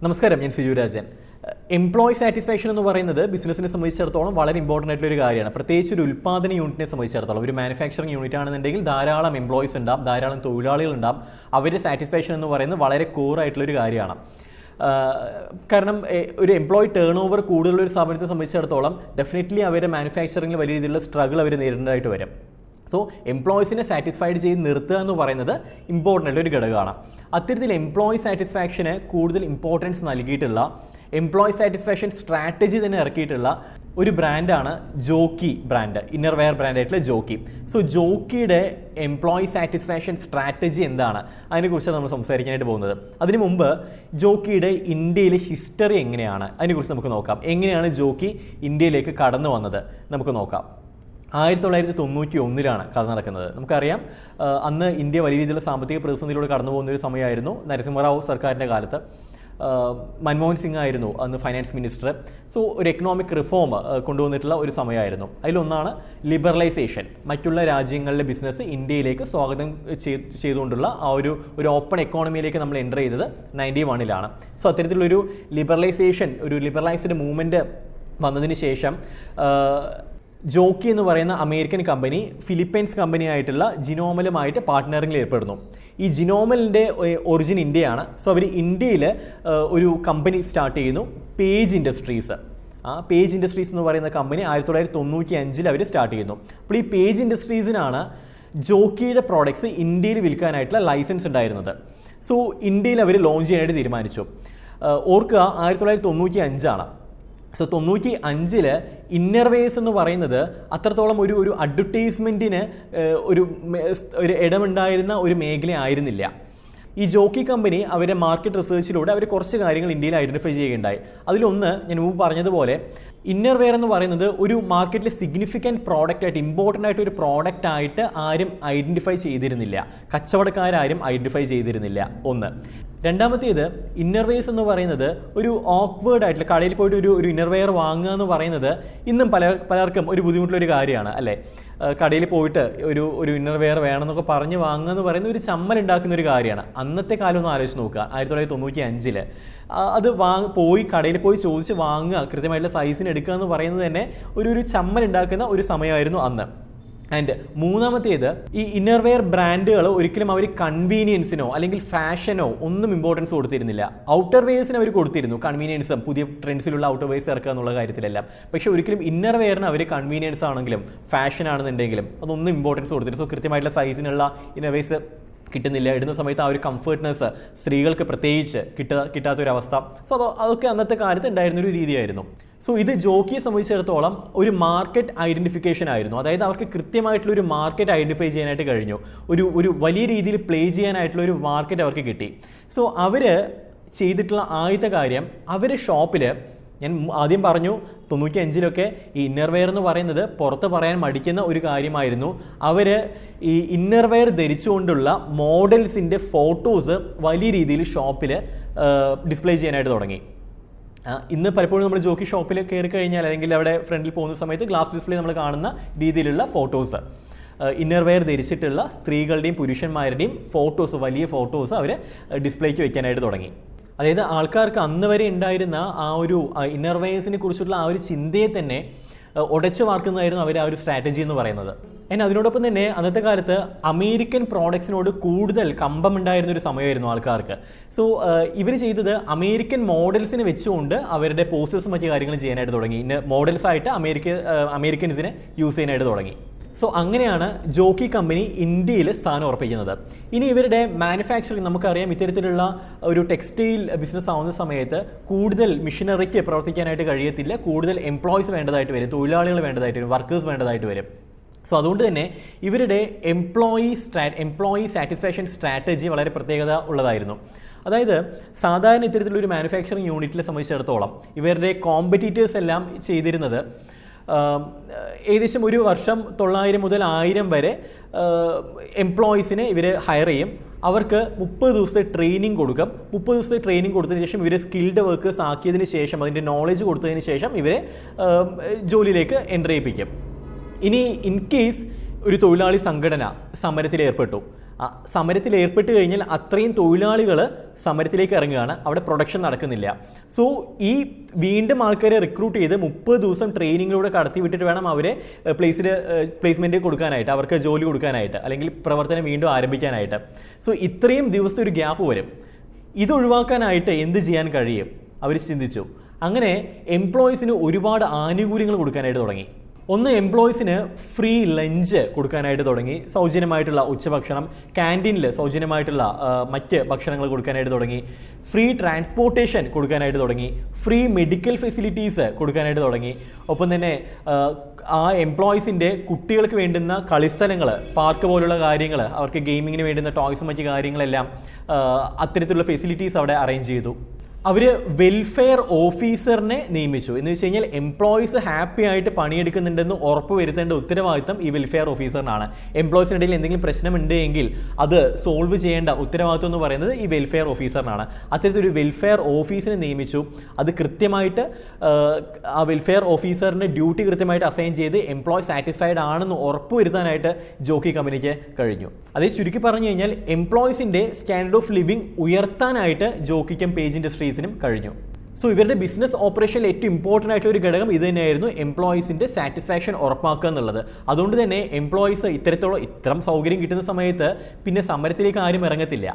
നമസ്കാരം, ഞാൻ Siju Rajan. Employee satisfaction എന്ന് പറയുന്നത് ബിസിനസ്സിനെ സംബന്ധിച്ചിടത്തോളം വളരെ ഇമ്പോർട്ടൻ്റ് ആയിട്ടുള്ള ഒരു കാര്യമാണ്. പ്രത്യേകിച്ച് ഒരു ഉൽപ്പാദന യൂണിറ്റിനെ സംബന്ധിച്ചിടത്തോളം, ഒരു മാനുഫാക്ചറിങ് യൂണിറ്റ് ആണെന്നുണ്ടെങ്കിൽ ധാരാളം എംപ്ലോയീസ് ഉണ്ടാവും, ധാരാളം തൊഴിലാളികൾ ഉണ്ടാവും. അവരുടെ സാറ്റിസ്ഫാക്ഷൻ എന്ന് പറയുന്നത് വളരെ കോറായിട്ടുള്ളൊരു കാര്യമാണ്. കാരണം ഒരു എംപ്ലോയി ടേൺ ഓവർ കൂടുതലൊരു സ്ഥാപനത്തെ സംബന്ധിച്ചിടത്തോളം ഡെഫിനറ്റ്ലി അവരുടെ മാനുഫാക്ചറിങ്ങിൽ വലിയ രീതിയിലുള്ള സ്ട്രഗിൾ അവർ നേരിടേണ്ടതായിട്ട് വരും. സോ എംപ്ലോയീസിനെ സാറ്റിസ്ഫൈഡ് ചെയ്ത് നിർത്തുക എന്ന് പറയുന്നത് ഇമ്പോർട്ടൻ്റ് ആയിട്ടുള്ള ഒരു ഘടകമാണ്. അത്തരത്തിൽ എംപ്ലോയി സാറ്റിസ്ഫാക്ഷന് കൂടുതൽ ഇമ്പോർട്ടൻസ് നൽകിയിട്ടുള്ള, എംപ്ലോയി സാറ്റിസ്ഫാക്ഷൻ സ്ട്രാറ്റജി തന്നെ ഇറക്കിയിട്ടുള്ള ഒരു ബ്രാൻഡാണ് ജോക്കി ബ്രാൻഡ്, ഇന്നർ വെയർ ബ്രാൻഡായിട്ടുള്ള ജോക്കി. സോ ജോക്കിയുടെ എംപ്ലോയി സാറ്റിസ്ഫാക്ഷൻ സ്ട്രാറ്റജി എന്താണ്, അതിനെക്കുറിച്ചാണ് നമ്മൾ സംസാരിക്കാനായിട്ട് പോകുന്നത്. അതിനു മുമ്പ് ജോക്കിയുടെ ഇന്ത്യയിലെ ഹിസ്റ്ററി എങ്ങനെയാണ്, അതിനെക്കുറിച്ച് നമുക്ക് നോക്കാം. എങ്ങനെയാണ് ജോക്കി ഇന്ത്യയിലേക്ക് കടന്നു വന്നത് നമുക്ക് നോക്കാം. 1991 കഥ നടക്കുന്നത്. നമുക്കറിയാം, അന്ന് ഇന്ത്യ വലിയ രീതിയിലുള്ള സാമ്പത്തിക പ്രതിസന്ധിയിലൂടെ കടന്നു പോകുന്ന ഒരു സമയമായിരുന്നു. നരസിംഹറാവു സർക്കാരിൻ്റെ കാലത്ത് മൻമോഹൻ സിംഗ് ആയിരുന്നു അന്ന് ഫൈനാൻസ് മിനിസ്റ്റർ. സോ ഒരു എക്കണോമിക് റിഫോം കൊണ്ടുവന്നിട്ടുള്ള ഒരു സമയമായിരുന്നു. അതിലൊന്നാണ് ലിബറലൈസേഷൻ, മറ്റുള്ള രാജ്യങ്ങളിലെ ബിസിനസ് ഇന്ത്യയിലേക്ക് സ്വാഗതം ചെയ്തുകൊണ്ടുള്ള ആ ഒരു ഓപ്പൺ എക്കോണമിയിലേക്ക് നമ്മൾ എൻ്റർ ചെയ്തത് 91 സോ അത്തരത്തിലുള്ളൊരു ലിബറലൈസേഷൻ, ഒരു ലിബറലൈസ്ഡ് മൂവ്മെൻറ്റ് വന്നതിന് ശേഷം ജോക്കി എന്ന് പറയുന്ന അമേരിക്കൻ കമ്പനി ഫിലിപ്പൈൻസ് കമ്പനി ആയിട്ടുള്ള ജിനോമലുമായിട്ട് പാർട്ട്ണറിംഗിൽ ഏർപ്പെടുന്നു. ഈ ജിനോമലിൻ്റെ ഒറിജിൻ ഇന്ത്യയാണ്. സോ അവർ ഇന്ത്യയിൽ ഒരു കമ്പനി സ്റ്റാർട്ട് ചെയ്യുന്നു, പേജ് ഇൻഡസ്ട്രീസ്. പേജ് ഇൻഡസ്ട്രീസ് എന്ന് പറയുന്ന കമ്പനി 1995 അവർ സ്റ്റാർട്ട് ചെയ്യുന്നു. അപ്പോൾ ഈ പേജ് ഇൻഡസ്ട്രീസിനാണ് ജോക്കിയുടെ പ്രോഡക്ട്സ് ഇന്ത്യയിൽ വിൽക്കാനായിട്ടുള്ള ലൈസൻസ് ഉണ്ടായിരുന്നത്. സോ ഇന്ത്യയിൽ അവർ ലോഞ്ച് ചെയ്യാനായിട്ട് തീരുമാനിച്ചു. ഓർക്കുക, 1995. സോ 95 ഇന്നർവേസ് എന്ന് പറയുന്നത് അത്രത്തോളം ഒരു അഡ്വർടൈസ്മെൻറ്റിന് ഒരു ഇടമുണ്ടായിരുന്ന ഒരു മേഖല ആയിരുന്നില്ല. ഈ ജോക്കി കമ്പനി അവരുടെ മാർക്കറ്റ് റിസർച്ചിലൂടെ അവർ കുറച്ച് കാര്യങ്ങൾ ഇന്ത്യയിൽ ഐഡൻറ്റിഫൈ ചെയ്യുകയുണ്ടായി. അതിലൊന്ന് ഞാൻ മുമ്പ് പറഞ്ഞതുപോലെ, ഇന്നർ വെയർ എന്ന് പറയുന്നത് ഒരു മാർക്കറ്റിൽ സിഗ്നിഫിക്കൻറ്റ് പ്രോഡക്റ്റ് ആയിട്ട്, ഇമ്പോർട്ടൻ്റ് ആയിട്ട് ഒരു പ്രോഡക്റ്റ് ആയിട്ട് ആരും ഐഡൻറ്റിഫൈ ചെയ്തിരുന്നില്ല. കച്ചവടക്കാരും ഐഡൻറ്റിഫൈ ചെയ്തിരുന്നില്ല. ഒന്ന്. രണ്ടാമത്തേത്, ഇന്നർവെയർസ് എന്ന് പറയുന്നത് ഒരു ഓക്വേർഡ് ആയിട്ടുള്ള, കടയിൽ പോയിട്ട് ഒരു ഇന്നർവെയർ വാങ്ങുക എന്ന് പറയുന്നത് ഇന്നും പലർക്കും ഒരു ബുദ്ധിമുട്ടുള്ളൊരു കാര്യമാണ്, അല്ലേ? കടയിൽ പോയിട്ട് ഒരു ഇന്നർവെയർ വേണമെന്നൊക്കെ പറഞ്ഞ് വാങ്ങുക എന്ന് പറയുന്നത് ഒരു ചമ്മലുണ്ടാക്കുന്ന ഒരു കാര്യമാണ്. അന്നത്തെ കാലം ഒന്ന് ആലോചിച്ച് നോക്കുക. 1995 അത് കടയിൽ പോയി ചോദിച്ച് വാങ്ങുക, കൃത്യമായിട്ടുള്ള സൈസിന് എടുക്കുക എന്ന് പറയുന്നത് തന്നെ ഒരു ചമ്മലുണ്ടാക്കുന്ന ഒരു സമയമായിരുന്നു അന്ന്. ആൻഡ് മൂന്നാമത്തേത്, ഈ ഇന്നർവെയർ ബ്രാൻഡുകൾ ഒരിക്കലും അവർ കൺവീനിയൻസിനോ അല്ലെങ്കിൽ ഫാഷനോ ഒന്നും ഇമ്പോർട്ടൻസ് കൊടുത്തിരുന്നില്ല. ഔട്ടർ വെയർസിന് അവർ കൊടുത്തിരുന്നു, കൺവീനിയൻസും പുതിയ ട്രെൻഡ്സിലുള്ള ഔട്ടർ വെയർസ് ഇറക്കുക എന്നുള്ള കാര്യത്തിലെല്ലാം. പക്ഷേ ഒരിക്കലും ഇന്നർ വെയറിന് അവർ കൺവീനിയൻസ് ആണെങ്കിലും ഫാഷൻ ആണെന്നുണ്ടെങ്കിലും അതൊന്നും ഇമ്പോർട്ടൻസ് കൊടുത്തില്ല. സോ കൃത്യമായിട്ടുള്ള സൈസിനുള്ള ഇന്നർ വെയർസ് കിട്ടുന്നില്ല. ഇടുന്ന സമയത്ത് ആ ഒരു കംഫർട്ട്നെസ് സ്ത്രീകൾക്ക് പ്രത്യേകിച്ച് കിട്ടാത്തൊരവസ്ഥ. സോ അതൊക്കെ അന്നത്തെ കാലത്ത് ഉണ്ടായിരുന്നൊരു രീതിയായിരുന്നു. സോ ഇത് ജോക്കിയെ സംബന്ധിച്ചിടത്തോളം ഒരു മാർക്കറ്റ് ഐഡൻറ്റിഫിക്കേഷൻ ആയിരുന്നു. അതായത് അവർക്ക് കൃത്യമായിട്ടുള്ളൊരു മാർക്കറ്റ് ഐഡൻറ്റിഫൈ ചെയ്യാനായിട്ട് കഴിഞ്ഞു. ഒരു വലിയ രീതിയിൽ പ്ലേ ചെയ്യാനായിട്ടുള്ള ഒരു മാർക്കറ്റ് അവർക്ക് കിട്ടി. സോ അവർ ചെയ്തിട്ടുള്ള ആദ്യത്തെ കാര്യം, അവർ ഷോപ്പിൽ, ഞാൻ ആദ്യം പറഞ്ഞു 95 ഈ ഇന്നർവെയർ എന്ന് പറയുന്നത് പുറത്ത് പറയാൻ മടിക്കുന്ന ഒരു കാര്യമായിരുന്നു. അവർ ഈ ഇന്നർവെയർ ധരിച്ചുകൊണ്ടുള്ള മോഡൽസിൻ്റെ ഫോട്ടോസ് വലിയ രീതിയിൽ ഷോപ്പിൽ ഡിസ്പ്ലേ ചെയ്യാനായിട്ട് തുടങ്ങി. ഇന്ന് പലപ്പോഴും നമ്മൾ ജോക്കി ഷോപ്പിൽ കയറി കഴിഞ്ഞാൽ, അല്ലെങ്കിൽ അവിടെ ഫ്രണ്ടിൽ പോകുന്ന സമയത്ത് ഗ്ലാസ് ഡിസ്പ്ലേ നമ്മൾ കാണുന്ന രീതിയിലുള്ള ഫോട്ടോസ്, ഇന്നർവെയർ ധരിച്ചിട്ടുള്ള സ്ത്രീകളുടെയും പുരുഷന്മാരുടെയും ഫോട്ടോസ്, വലിയ ഫോട്ടോസ് അവർ ഡിസ്പ്ലേക്ക് വെക്കാനായിട്ട് തുടങ്ങി. അതായത് ആൾക്കാർക്ക് അന്ന് വരെ ഉണ്ടായിരുന്ന ആ ഒരു ഇന്നർവെയർസിനെ കുറിച്ചുള്ള ആ ഒരു ചിന്തയെ തന്നെ ഉടച്ചു വാർക്കുന്നതായിരുന്നു അവർ ആ ഒരു സ്ട്രാറ്റജി എന്ന് പറയുന്നത്. എന്നാൽ അതിനോടൊപ്പം തന്നെ അന്നത്തെ കാലത്ത് അമേരിക്കൻ പ്രോഡക്ട്സിനോട് കൂടുതൽ കമ്പമുണ്ടായിരുന്ന ഒരു സമയമായിരുന്നു ആൾക്കാർക്ക്. സോ ഇവർ ചെയ്തത് അമേരിക്കൻ മോഡൽസിനെ വെച്ചുകൊണ്ട് അവരുടെ പോസ്റ്റേഴ്സും മറ്റു കാര്യങ്ങൾ ചെയ്യാനായിട്ട് തുടങ്ങി. മോഡൽസായിട്ട് അമേരിക്കൻസിനെ യൂസ് ചെയ്യാനായിട്ട് തുടങ്ങി. സോ അങ്ങനെയാണ് ജോക്കി കമ്പനി ഇന്ത്യയിൽ സ്ഥാനം ഉറപ്പിക്കുന്നത്. ഇനി ഇവരുടെ മാനുഫാക്ചറിങ്, നമുക്കറിയാം ഇത്തരത്തിലുള്ള ഒരു ടെക്സ്റ്റൈൽ ബിസിനസ് ആവുന്ന സമയത്ത് കൂടുതൽ മിഷനറിക്ക് പ്രവർത്തിക്കാനായിട്ട് കഴിയത്തില്ല. കൂടുതൽ എംപ്ലോയീസ് വേണ്ടതായിട്ട് വരും, തൊഴിലാളികൾ വേണ്ടതായിട്ട് വരും, വർക്കേഴ്സ് വേണ്ടതായിട്ട് വരും. സോ അതുകൊണ്ട് തന്നെ ഇവരുടെ എംപ്ലോയി സാറ്റിസ്ഫാക്ഷൻ സ്ട്രാറ്റജി വളരെ പ്രത്യേകത ഉള്ളതായിരുന്നു. അതായത് സാധാരണ ഇത്തരത്തിലൊരു മാനുഫാക്ചറിങ് യൂണിറ്റിനെ സംബന്ധിച്ചിടത്തോളം ഇവരുടെ കോമ്പറ്റീറ്റേഴ്സ് എല്ലാം ചെയ്തിരുന്നത്, ഏകദേശം ഒരു വർഷം 900 മുതൽ 1000 വരെ എംപ്ലോയീസിനെ ഇവർ ഹയർ ചെയ്യും. അവർക്ക് 30 ദിവസത്തെ ട്രെയിനിങ് കൊടുക്കും. 30 ദിവസത്തെ ട്രെയിനിങ് കൊടുത്തതിന് ശേഷം ഇവരെ സ്കിൽഡ് വർക്കേഴ്സ് ആക്കിയതിന് ശേഷം, അതിൻ്റെ നോളജ് കൊടുത്തതിന് ശേഷം ഇവരെ ജോലിയിലേക്ക് എൻ്റർ ചെയ്യിപ്പിക്കും. ഇനി ഇൻ കേസ് ഒരു തൊഴിലാളി സംഘടന സമരത്തിൽ ഏർപ്പെട്ടു, സമരത്തിൽ ഏർപ്പെട്ട് കഴിഞ്ഞാൽ അത്രയും തൊഴിലാളികൾ സമരത്തിലേക്ക് ഇറങ്ങുകയാണ്, അവിടെ പ്രൊഡക്ഷൻ നടക്കുന്നില്ല. സോ ഈ വീണ്ടും ആൾക്കാരെ റിക്രൂട്ട് ചെയ്ത് 30 ദിവസം ട്രെയിനിങ്ങിലൂടെ കടത്തി വിട്ടിട്ട് വേണം അവരെ പ്ലേസ്മെൻറ്റ് കൊടുക്കാനായിട്ട്, അവർക്ക് ജോലി കൊടുക്കാനായിട്ട്, അല്ലെങ്കിൽ പ്രവർത്തനം വീണ്ടും ആരംഭിക്കാനായിട്ട്. സോ ഇത്രയും ദിവസത്തെ ഒരു ഗ്യാപ്പ് വരും. ഇതൊഴിവാക്കാനായിട്ട് എന്ത് ചെയ്യാൻ കഴിയും അവർ ചിന്തിച്ചു. അങ്ങനെ എംപ്ലോയീസിന് ഒരുപാട് ആനുകൂല്യങ്ങൾ കൊടുക്കാനായിട്ട് തുടങ്ങി. ഒന്ന്, എംപ്ലോയീസിന് ഫ്രീ ലഞ്ച് കൊടുക്കാനായിട്ട് തുടങ്ങി, സൗജന്യമായിട്ടുള്ള ഉച്ചഭക്ഷണം, ക്യാൻറ്റീനിൽ സൗജന്യമായിട്ടുള്ള മറ്റ് ഭക്ഷണങ്ങൾ കൊടുക്കാനായിട്ട് തുടങ്ങി, ഫ്രീ ട്രാൻസ്പോർട്ടേഷൻ കൊടുക്കാനായിട്ട് തുടങ്ങി, ഫ്രീ മെഡിക്കൽ ഫെസിലിറ്റീസ് കൊടുക്കാനായിട്ട് തുടങ്ങി. ഒപ്പം തന്നെ ആ എംപ്ലോയീസിൻ്റെ കുട്ടികൾക്ക് വേണ്ടുന്ന കളിസ്ഥലങ്ങൾ, പാർക്ക് പോലുള്ള കാര്യങ്ങൾ, അവർക്ക് ഗെയിമിങ്ങിന് വേണ്ടുന്ന ടോയ്സും മറ്റ് കാര്യങ്ങളെല്ലാം അത്തരത്തിലുള്ള ഫെസിലിറ്റീസ് അവിടെ അറേഞ്ച് ചെയ്തു. അവർ വെൽഫെയർ ഓഫീസറിനെ നിയമിച്ചു. എന്ന് വെച്ച് കഴിഞ്ഞാൽ എംപ്ലോയീസ് ഹാപ്പി ആയിട്ട് പണിയെടുക്കുന്നുണ്ടെന്ന് ഉറപ്പ് വരുത്തേണ്ട ഉത്തരവാദിത്തം ഈ വെൽഫെയർ ഓഫീസറിനാണ്. എംപ്ലോയീസിനിടയിൽ എന്തെങ്കിലും പ്രശ്നമുണ്ട് എങ്കിൽ അത് സോൾവ് ചെയ്യേണ്ട ഉത്തരവാദിത്തം എന്ന് പറയുന്നത് ഈ വെൽഫെയർ ഓഫീസറിനാണ്. അത്തരത്തിലൊരു വെൽഫെയർ ഓഫീസിനെ നിയമിച്ചു. അത് കൃത്യമായിട്ട് ആ വെൽഫെയർ ഓഫീസറിൻ്റെ ഡ്യൂട്ടി കൃത്യമായിട്ട് അസൈൻ ചെയ്ത് എംപ്ലോയി സാറ്റിസ്ഫൈഡ് ആണെന്ന് ഉറപ്പ് വരുത്താനായിട്ട് ജോക്കി കമ്പനിക്ക് കഴിഞ്ഞു. അതേ ചുരുക്കി പറഞ്ഞു കഴിഞ്ഞാൽ എംപ്ലോയീസിൻ്റെ സ്റ്റാൻഡേർഡ് ഓഫ് ലിവിംഗ് ഉയർത്താനായിട്ട് ജോക്കിക്കും പേജ് ഇൻഡസ്ട്രീസിനും കഴിഞ്ഞു. സോ ഇവരുടെ ബിസിനസ് ഓപ്പറേഷനിൽ ഏറ്റവും ഇമ്പോർട്ടൻ്റ് ആയിട്ടുള്ള ഒരു ഘടകം ഇത് തന്നെയായിരുന്നു, എംപ്ലോയീസിൻ്റെ സാറ്റിസ്ഫാക്ഷൻ ഉറപ്പാക്കുക എന്നുള്ളത്. അതുകൊണ്ട് തന്നെ എംപ്ലോയീസ് ഇത്തരം സൗകര്യം കിട്ടുന്ന സമയത്ത് പിന്നെ സമരത്തിലേക്ക് ആരും ഇറങ്ങത്തില്ല.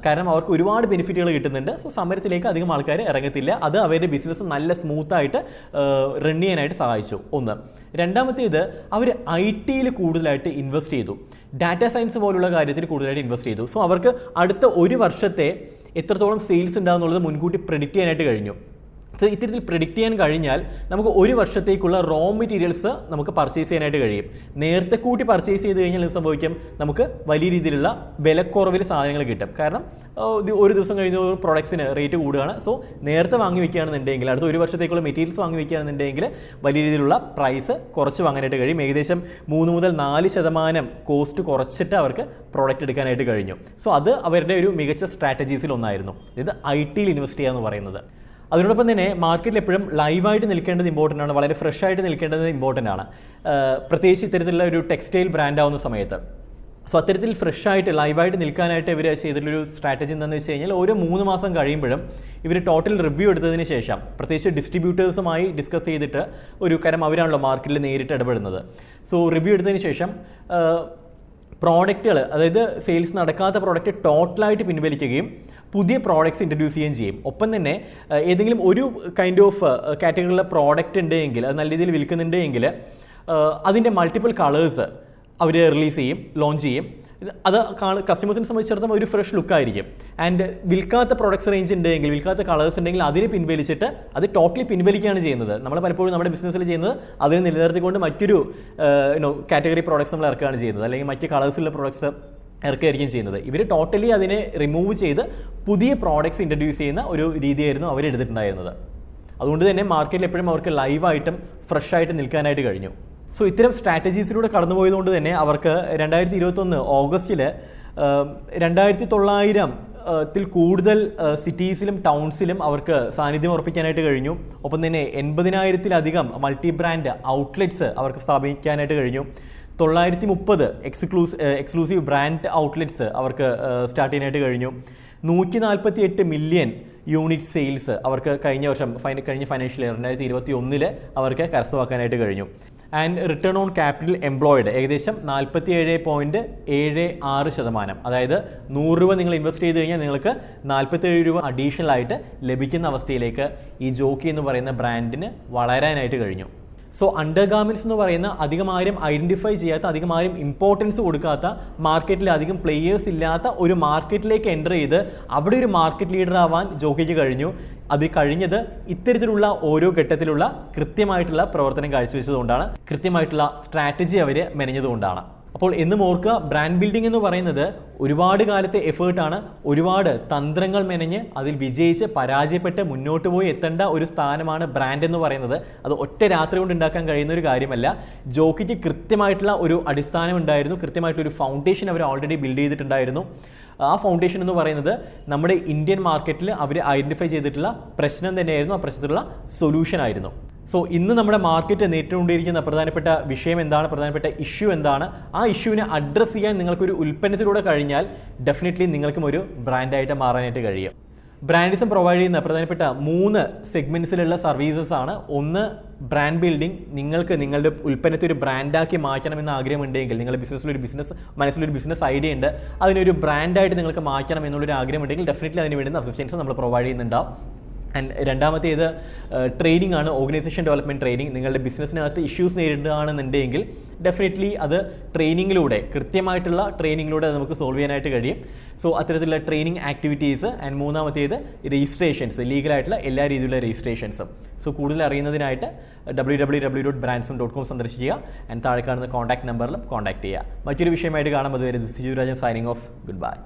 കാരണം അവർക്ക് ഒരുപാട് ബെനിഫിറ്റുകൾ കിട്ടുന്നുണ്ട്. സോ സമരത്തിലേക്ക് അധികം ആൾക്കാർ ഇറങ്ങത്തില്ല. അത് അവരുടെ ബിസിനസ് നല്ല സ്മൂത്തായിട്ട് റൺ ചെയ്യാനായിട്ട് സഹായിച്ചു. ഒന്ന്. രണ്ടാമത്തേത്, അവർ IT കൂടുതലായിട്ട് ഇൻവെസ്റ്റ് ചെയ്തു. ഡാറ്റാ സയൻസ് പോലുള്ള കാര്യത്തിൽ കൂടുതലായിട്ട് ഇൻവെസ്റ്റ് ചെയ്തു. സോ അവർക്ക് അടുത്ത ഒരു വർഷത്തെ എത്രത്തോളം സെയിൽസ് ഉണ്ടാകുന്നുള്ളത് മുൻകൂട്ടി പ്രെഡിക്റ്റ് ചെയ്യാനായിട്ട് കഴിഞ്ഞു. സോ ഇത്തരത്തിൽ പ്രെഡിക്റ്റ് ചെയ്യാൻ കഴിഞ്ഞാൽ നമുക്ക് ഒരു വർഷത്തേക്കുള്ള റോ മെറ്റീരിയൽസ് നമുക്ക് പർച്ചേസ് ചെയ്യാനായിട്ട് കഴിയും. നേരത്തെ കൂട്ടി പർച്ചേസ് ചെയ്ത് കഴിഞ്ഞാൽ എന്ത് സംഭവിക്കും, നമുക്ക് വലിയ രീതിയിലുള്ള വിലക്കുറവിൽ സാധനങ്ങൾ കിട്ടും. കാരണം ഒരു ദിവസം കഴിഞ്ഞ പ്രൊഡക്ട്സിന് റേറ്റ് കൂടുകയാണ്. സോ നേരത്തെ വാങ്ങി വയ്ക്കുകയാണെന്നുണ്ടെങ്കിൽ, അടുത്ത ഒരു വർഷത്തേക്കുള്ള മെറ്റീരിയൽസ് വാങ്ങി വയ്ക്കുകയാണെന്നുണ്ടെങ്കിൽ വലിയ രീതിയിലുള്ള പ്രൈസ് കുറച്ച് വാങ്ങാനായിട്ട് കഴിയും. ഏകദേശം 3 മുതൽ 4% കോസ്റ്റ് കുറച്ചിട്ട് അവർക്ക് പ്രോഡക്റ്റ് എടുക്കാനായിട്ട് കഴിഞ്ഞു. സോ അത് അവരുടെ ഒരു മികച്ച സ്ട്രാറ്റജീസിൽ ഒന്നായിരുന്നു, ഇത് IT ഇൻവെസ്റ്റ് ചെയ്യുക എന്ന് പറയുന്നത്. അതിനോടൊപ്പം തന്നെ മാർക്കറ്റിൽ എപ്പോഴും ലൈവായിട്ട് നിൽക്കേണ്ടത് ഇമ്പോർട്ടൻ്റ് ആണ്, വളരെ ഫ്രഷ് ആയിട്ട് നിൽക്കേണ്ടത് ഇമ്പോർട്ടൻ്റ് ആണ്, പ്രത്യേകിച്ച് ഇത്തരത്തിലുള്ള ഒരു ടെക്സ്റ്റൈൽ ബ്രാൻഡ് ആവുന്ന സമയത്ത്. സോ അത്തരത്തിൽ ഫ്രഷ് ആയിട്ട് ലൈവായിട്ട് നിൽക്കാനായിട്ട് ഇവർ ചെയ്തിട്ടുള്ളൊരു സ്ട്രാറ്റജി എന്താണെന്ന് വെച്ച് കഴിഞ്ഞാൽ, ഓരോ 3 മാസം കഴിയുമ്പോഴും ഇവർ ടോട്ടൽ റിവ്യൂ എടുത്തതിന് ശേഷം, പ്രത്യേകിച്ച് ഡിസ്ട്രിബ്യൂട്ടേഴ്സുമായി ഡിസ്കസ് ചെയ്തിട്ട് കാരണം അവരാണല്ലോ മാർക്കറ്റിൽ നേരിട്ട് ഇടപെടുന്നത്. സോ റിവ്യൂ എടുത്തതിന് ശേഷം പ്രോഡക്റ്റുകൾ, അതായത് സെയിൽസ് നടക്കാത്ത പ്രോഡക്റ്റ് ടോട്ടലായിട്ട് പിൻവലിക്കുകയും പുതിയ പ്രോഡക്റ്റ്സ് ഇൻട്രൊഡ്യൂസ് ചെയ്യുകയും ചെയ്യും. ഒപ്പം തന്നെ ഏതെങ്കിലും ഒരു കൈൻഡ് ഓഫ് കാറ്റഗറിയിലുള്ള പ്രോഡക്റ്റ് ഉണ്ടെങ്കിൽ, അത് നല്ല രീതിയിൽ വിൽക്കുന്നുണ്ടെങ്കിൽ അതിൻ്റെ മൾട്ടിപ്പിൾ കളേഴ്സ് അവർ റിലീസ് ചെയ്യും, ലോഞ്ച് ചെയ്യും. അത് കസ്റ്റമേഴ്സിനെ സംബന്ധിച്ചിടത്തോളം ഒരു ഫ്രഷ് ലുക്കായിരിക്കും. ആൻഡ് വിൽക്കാത്ത പ്രൊഡക്ട്സ് റേഞ്ച് ഉണ്ടെങ്കിൽ, വിൽക്കാത്ത കളേഴ്സ് ഉണ്ടെങ്കിൽ അതിനെ പിൻവലിച്ചിട്ട് അത് ടോട്ടലി പിൻവലിക്കുകയാണ് ചെയ്യുന്നത്. നമ്മൾ പലപ്പോഴും നമ്മുടെ ബിസിനസ്സിൽ ചെയ്യുന്നത് അതിനെ നിലനിർത്തിക്കൊണ്ട് മറ്റൊരു കാറ്റഗറി പ്രോഡക്ട്സ് നമ്മൾ ഇറക്കുകയാണ് ചെയ്യുന്നത്, അല്ലെങ്കിൽ മറ്റ് കളേഴ്സിലുള്ള പ്രോഡക്ട്സ് ഇറക്കുകയായിരിക്കും ചെയ്യുന്നത്. ഇവർ ടോട്ടലി അതിനെ റിമൂവ് ചെയ്ത് പുതിയ പ്രോഡക്ട്സ് ഇൻട്രൊഡ്യൂസ് ചെയ്യുന്ന ഒരു രീതിയായിരുന്നു അവർ എടുത്തിട്ടുണ്ടായിരുന്നത്. അതുകൊണ്ട് തന്നെ മാർക്കറ്റിൽ എപ്പോഴും അവർക്ക് ലൈവായിട്ടും ഫ്രഷ് ആയിട്ട് നിൽക്കാനായിട്ട് കഴിഞ്ഞു. സോ ഇത്തരം സ്ട്രാറ്റജീസിലൂടെ കടന്നുപോയതുകൊണ്ട് തന്നെ അവർക്ക് 2021 ഓഗസ്റ്റിൽ 2900 കൂടുതൽ സിറ്റീസിലും ടൗൺസിലും അവർക്ക് സാന്നിധ്യം ഉറപ്പിക്കാനായിട്ട് കഴിഞ്ഞു. ഒപ്പം തന്നെ 80,000-ലധികം മൾട്ടി ബ്രാൻഡ് ഔട്ട്ലെറ്റ്സ് അവർക്ക് സ്ഥാപിക്കാനായിട്ട് കഴിഞ്ഞു. 930 എക്സ്ക്ലൂസീവ് ബ്രാൻഡ് ഔട്ട്ലെറ്റ്സ് അവർക്ക് സ്റ്റാർട്ട് ചെയ്യാനായിട്ട് കഴിഞ്ഞു. 148 മില്യൺ യൂണിറ്റ് സെയിൽസ് അവർക്ക് കഴിഞ്ഞ ഫൈനാൻഷ്യൽ ഇയർ 2021 അവർക്ക് കരസ്ഥമാക്കാനായിട്ട് കഴിഞ്ഞു. And return on capital employed ഏകദേശം 47.76%. അതായത് 100 രൂപ നിങ്ങൾ ഇൻവെസ്റ്റ് ചെയ്ത് കഴിഞ്ഞാൽ നിങ്ങൾക്ക് 47 രൂപ അഡീഷണൽ ആയിട്ട് ലഭിക്കുന്ന അവസ്ഥയിലേക്ക് ഈ ജോക്കി എന്ന് പറയുന്ന ബ്രാൻഡിന് വളരാനായിട്ട് കഴിഞ്ഞു. സോ അണ്ടർ ഗാർമെൻറ്റ്സ് എന്ന് പറയുന്ന അധികം ആരും ഐഡൻറ്റിഫൈ ചെയ്യാത്ത, അധികം ആരും ഇമ്പോർട്ടൻസ് കൊടുക്കാത്ത, മാർക്കറ്റിൽ അധികം പ്ലേയേഴ്സ് ഇല്ലാത്ത ഒരു മാർക്കറ്റിലേക്ക് എൻ്റർ ചെയ്ത് അവിടെ ഒരു മാർക്കറ്റ് ലീഡർ ആവാൻ ജോക്കിക്ക് കഴിഞ്ഞു. അത് കഴിഞ്ഞത് ഇത്തരത്തിലുള്ള ഓരോ ഘട്ടത്തിലുള്ള കൃത്യമായിട്ടുള്ള പ്രവർത്തനം കാഴ്ചവെച്ചതുകൊണ്ടാണ്, കൃത്യമായിട്ടുള്ള സ്ട്രാറ്റജി അവർ മെനഞ്ഞതുകൊണ്ടാണ്. അപ്പോൾ എന്നും ഓർക്കുക, ബ്രാൻഡ് ബിൽഡിംഗ് എന്ന് പറയുന്നത് ഒരുപാട് കാലത്തെ എഫേർട്ടാണ്. ഒരുപാട് തന്ത്രങ്ങൾ മെനഞ്ഞ് അതിൽ വിജയിച്ച് പരാജയപ്പെട്ട് മുന്നോട്ട് പോയി എത്തേണ്ട ഒരു സ്ഥാനമാണ് ബ്രാൻഡ് എന്ന് പറയുന്നത്. അത് ഒറ്റ രാത്രി കൊണ്ട് ഉണ്ടാക്കാൻ കഴിയുന്ന ഒരു കാര്യമല്ല. ജോക്കിക്ക് കൃത്യമായിട്ടുള്ള ഒരു അടിസ്ഥാനം ഉണ്ടായിരുന്നു, കൃത്യമായിട്ടൊരു ഫൗണ്ടേഷൻ അവർ ഓൾറെഡി ബിൽഡ് ചെയ്തിട്ടുണ്ടായിരുന്നു. ആ ഫൗണ്ടേഷൻ എന്ന് പറയുന്നത് നമ്മുടെ ഇന്ത്യൻ മാർക്കറ്റിൽ അവർ ഐഡൻറ്റിഫൈ ചെയ്തിട്ടുള്ള പ്രശ്നം തന്നെയായിരുന്നു, ആ പ്രശ്നത്തിലുള്ള സൊല്യൂഷൻ ആയിരുന്നു. സോ ഇന്ന് നമ്മുടെ മാർക്കറ്റ് നേരിട്ടുകൊണ്ടിരിക്കുന്ന പ്രധാനപ്പെട്ട വിഷയം എന്താണ്, പ്രധാനപ്പെട്ട ഇഷ്യൂ എന്താണ്, ആ ഇഷ്യൂവിനെ അഡ്രസ്സ് ചെയ്യാൻ നിങ്ങൾക്കൊരു ഉൽപ്പന്നത്തിലൂടെ കഴിഞ്ഞാൽ ഡെഫിനറ്റ്ലി നിങ്ങൾക്കും ഒരു ബ്രാൻഡായിട്ട് മാറാനായിട്ട് കഴിയും. ബ്രാൻഡിസം പ്രൊവൈഡ് ചെയ്യുന്ന പ്രധാനപ്പെട്ട 3 സെഗ്മെൻറ്റ്സിലുള്ള സർവീസസ് ആണ്. ഒന്ന്, ബ്രാൻഡ് ബിൽഡിംഗ്. നിങ്ങൾക്ക് നിങ്ങളുടെ ഉൽപ്പന്നത്തെ ഒരു ബ്രാൻഡാക്കി മാറ്റണമെന്ന് ആഗ്രഹമുണ്ടെങ്കിൽ, നിങ്ങളുടെ മനസ്സിലൊരു ബിസിനസ് ഐഡിയ ഉണ്ട്, അതിനൊരു ബ്രാൻഡായിട്ട് നിങ്ങൾക്ക് മാറ്റണം എന്നുള്ളൊരു ആഗ്രഹമുണ്ടെങ്കിൽ ഡെഫിനറ്റ്ലി അതിന് വേണ്ടുന്ന അസിസ്റ്റൻസ് നമ്മൾ പ്രൊവൈഡ് ചെയ്യുന്നുണ്ടാവും. ആൻഡ് രണ്ടാമത്തേത് ട്രെയിനിങ് ആണ്, ഓർഗനൈസേഷൻ ഡെവലപ്മെൻറ്റ് ട്രെയിനിങ്. നിങ്ങളുടെ ബിസിനസ്സിനകത്ത് ഇഷ്യൂസ് നേരിടുകയാണെന്നുണ്ടെങ്കിൽ ഡെഫിനറ്റ്ലി അത് ട്രെയിനിങ്ങിലൂടെ, കൃത്യമായിട്ടുള്ള ട്രെയിനിങ്ങിലൂടെ നമുക്ക് സോൾവ് ചെയ്യാനായിട്ട് കഴിയും. സോ അത്തരത്തിലുള്ള ട്രെയിനിങ് ആക്ടിവിറ്റീസ്. ആൻഡ് മൂന്നാമത്തേത് രജിസ്ട്രേഷൻസ്, ലീഗലായിട്ടുള്ള എല്ലാ രീതിയിലുള്ള രജിസ്ട്രേഷൻസും. സോ കൂടുതൽ അറിയുന്നതിനായിട്ട് www.brandsum.com സന്ദർശിക്കുക. ആൻഡ് താഴെ കാണുന്ന കോൺടാക്ട് നമ്പറിലും കോൺടാക്ട് ചെയ്യുക. മറ്റൊരു വിഷയമായിട്ട് കാണാം. അതുവരെ Siju Rajan signing off. Good bye.